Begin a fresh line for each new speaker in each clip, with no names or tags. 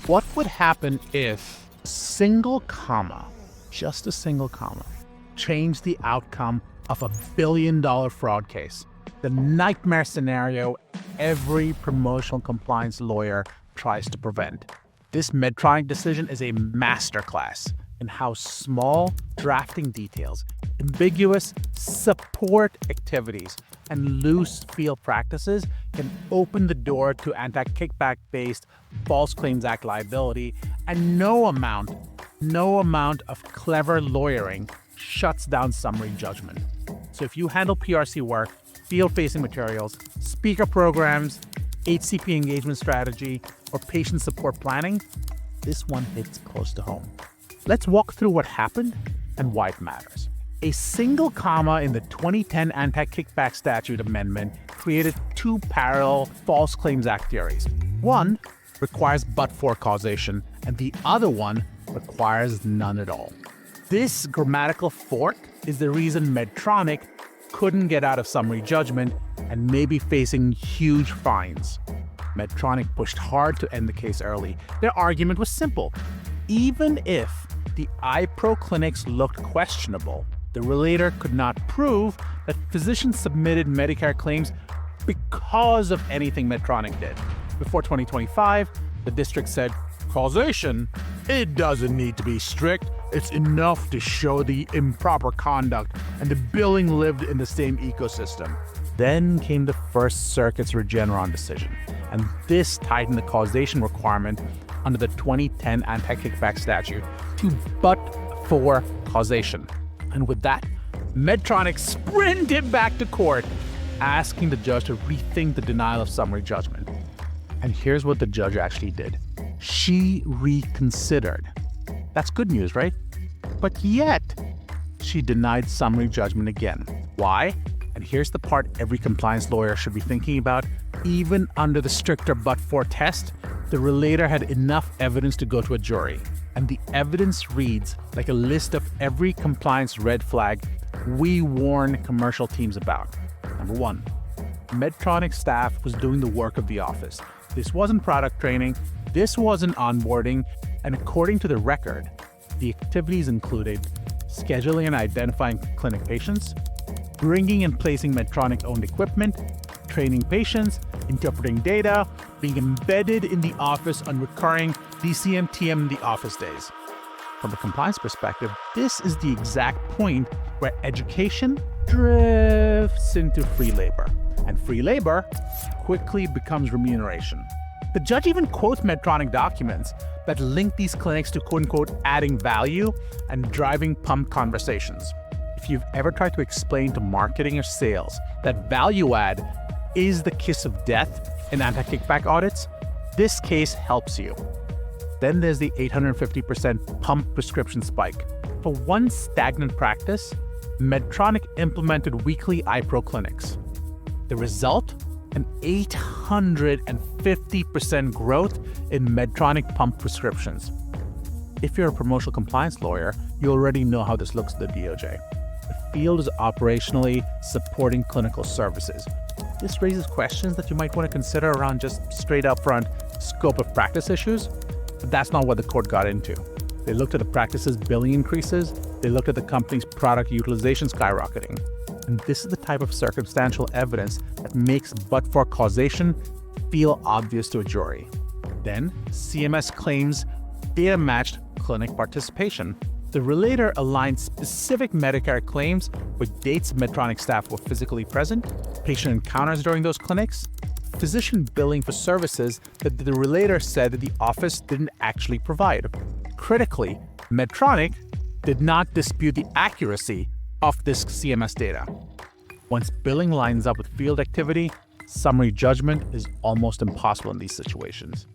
What would happen if a single comma, just a single comma, changed the outcome of a billion-dollar fraud case? The nightmare scenario every promotional compliance lawyer tries to prevent. This Medtronic decision is a masterclass in how small drafting details, ambiguous support activities, and loose field practices can open the door to anti-kickback-based False Claims Act liability, and no amount of clever lawyering shuts down summary judgment. So if you handle PRC work, field-facing materials, speaker programs, HCP engagement strategy, or patient support planning, this one hits close to home. Let's walk through what happened and why it matters. A single comma in the 2010 Anti Kickback Statute amendment created two parallel False Claims Act theories. One requires but-for causation, and the other one requires none at all. This grammatical fork is the reason Medtronic couldn't get out of summary judgment and may be facing huge fines. Medtronic pushed hard to end the case early. Their argument was simple. Even if the iPro clinics looked questionable, the relator could not prove that physicians submitted Medicare claims because of anything Medtronic did. Before 2025, the district said, causation, it doesn't need to be strict. It's enough to show the improper conduct and the billing lived in the same ecosystem. Then came the First Circuit's Regeneron decision, and this tightened the causation requirement under the 2010 Anti-Kickback Statute to but-for causation. And with that, Medtronic sprinted back to court, asking the judge to rethink the denial of summary judgment. And here's what the judge actually did. She reconsidered. That's good news, right? But yet, she denied summary judgment again. Why? And here's the part every compliance lawyer should be thinking about. Even under the stricter but-for test, the relator had enough evidence to go to a jury. And the evidence reads like a list of every compliance red flag we warn commercial teams about. Number one, Medtronic staff was doing the work of the office. This wasn't product training, this wasn't onboarding, and according to the record, the activities included scheduling and identifying clinic patients, bringing and placing Medtronic-owned equipment, training patients, interpreting data, being embedded in the office on recurring DCM/TM in the office days. From a compliance perspective, this is the exact point where education drifts into free labor, and free labor quickly becomes remuneration. The judge even quotes Medtronic documents that link these clinics to quote-unquote adding value and driving pump conversations. If you've ever tried to explain to marketing or sales that value add is the kiss of death in anti-kickback audits, this case helps you. Then there's the 850% pump prescription spike. For one stagnant practice, Medtronic implemented weekly iPro clinics. The result? An 850% growth in Medtronic pump prescriptions. If you're a promotional compliance lawyer, you already know how this looks at the DOJ. The field is operationally supporting clinical services. This raises questions that you might want to consider around just straight up front scope of practice issues, but that's not what the court got into. They looked at the practice's billing increases, they looked at the company's product utilization skyrocketing. And this is the type of circumstantial evidence that makes but-for causation feel obvious to a jury. Then, CMS claims data-matched clinic participation. The relator aligned specific Medicare claims with dates Medtronic staff were physically present, patient encounters during those clinics, physician billing for services that the relator said that the office didn't actually provide. Critically, Medtronic did not dispute the accuracy of this CMS data. Once billing lines up with field activity, summary judgment is almost impossible in these situations.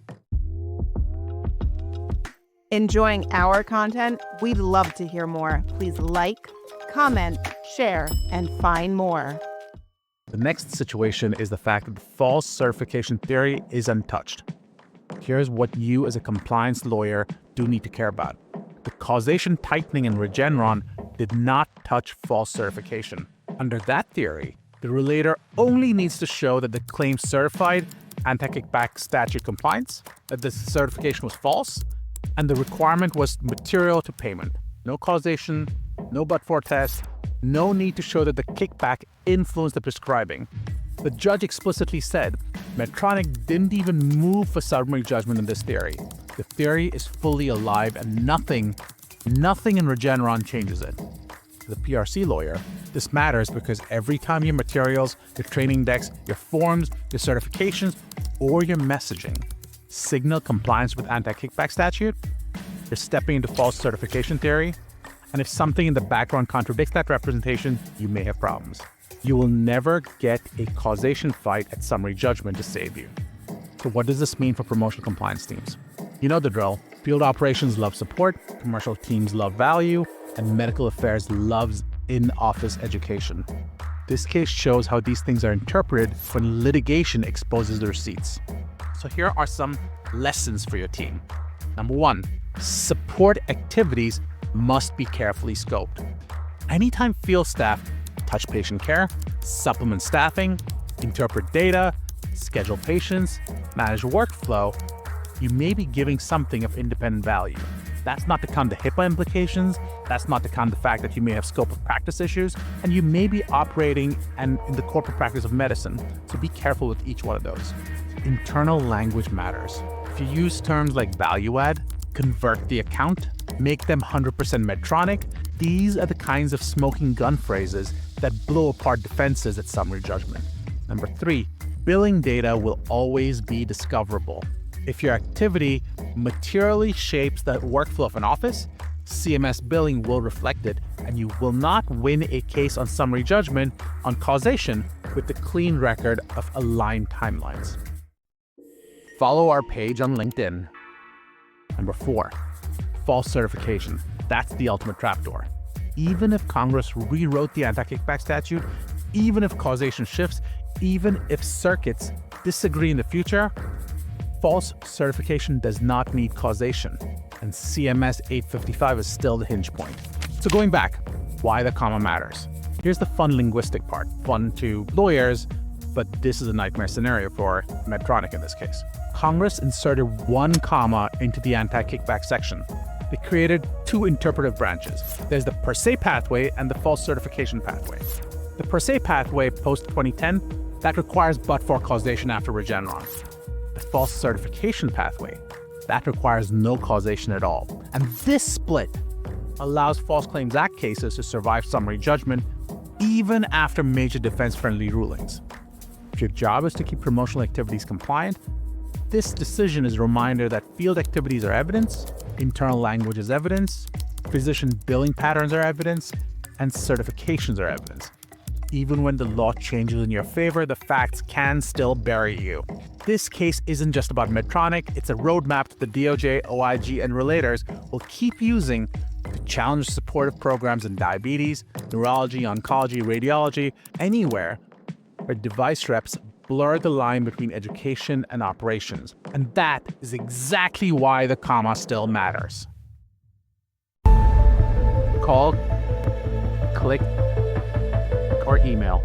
Enjoying our content? We'd love to hear more. Please like, comment, share, and find more.
The next situation is the fact that the false certification theory is untouched. Here's what you as a compliance lawyer do need to care about. The causation tightening in Regeneron did not touch false certification. Under that theory, the relator only needs to show that the claim certified Anti Kickback Statute compliance, that this certification was false, and the requirement was material to payment. No causation, no but-for test, no need to show that the kickback influenced the prescribing. The judge explicitly said Medtronic didn't even move for summary judgment in this theory. The theory is fully alive and nothing in Regeneron changes it. To the PRC lawyer, this matters because every time your materials, your training decks, your forms, your certifications, or your messaging signal compliance with anti-kickback statute, you're stepping into false certification theory. And if something in the background contradicts that representation, you may have problems. You will never get a causation fight at summary judgment to save you. So what does this mean for promotional compliance teams? You know the drill. Field operations love support, commercial teams love value, and medical affairs loves in-office education. This case shows how these things are interpreted when litigation exposes the receipts. So here are some lessons for your team. Number one, support activities must be carefully scoped. Anytime field staff touch patient care, supplement staffing, interpret data, schedule patients, manage workflow, you may be giving something of independent value. That's not to count the HIPAA implications, that's not to count the fact that you may have scope of practice issues, and you may be operating in the corporate practice of medicine, so be careful with each one of those. Internal language matters. If you use terms like value add, convert the account, make them 100% Medtronic, these are the kinds of smoking gun phrases that blow apart defenses at summary judgment. Number three, billing data will always be discoverable. If your activity materially shapes the workflow of an office, CMS billing will reflect it, and you will not win a case on summary judgment on causation with the clean record of aligned timelines. Follow our page on LinkedIn. Number four, false certification. That's the ultimate trapdoor. Even if Congress rewrote the anti-kickback statute, even if causation shifts, even if circuits disagree in the future, false certification does not need causation, and CMS 855 is still the hinge point. So going back, why the comma matters. Here's the fun linguistic part, fun to lawyers, but this is a nightmare scenario for Medtronic in this case. Congress inserted one comma into the anti-kickback section. They created two interpretive branches. There's the per se pathway and the false certification pathway. The per se pathway post-2010, that requires but-for causation after Regeneron. The false certification pathway, that requires no causation at all. And this split allows False Claims Act cases to survive summary judgment even after major defense-friendly rulings. If your job is to keep promotional activities compliant, this decision is a reminder that field activities are evidence, internal language is evidence, physician billing patterns are evidence, and certifications are evidence. Even when the law changes in your favor, the facts can still bury you. This case isn't just about Medtronic, it's a roadmap that the DOJ, OIG, and relators will keep using to challenge supportive programs in diabetes, neurology, oncology, radiology, anywhere where device reps blur the line between education and operations. And that is exactly why the comma still matters. Call, click, or email.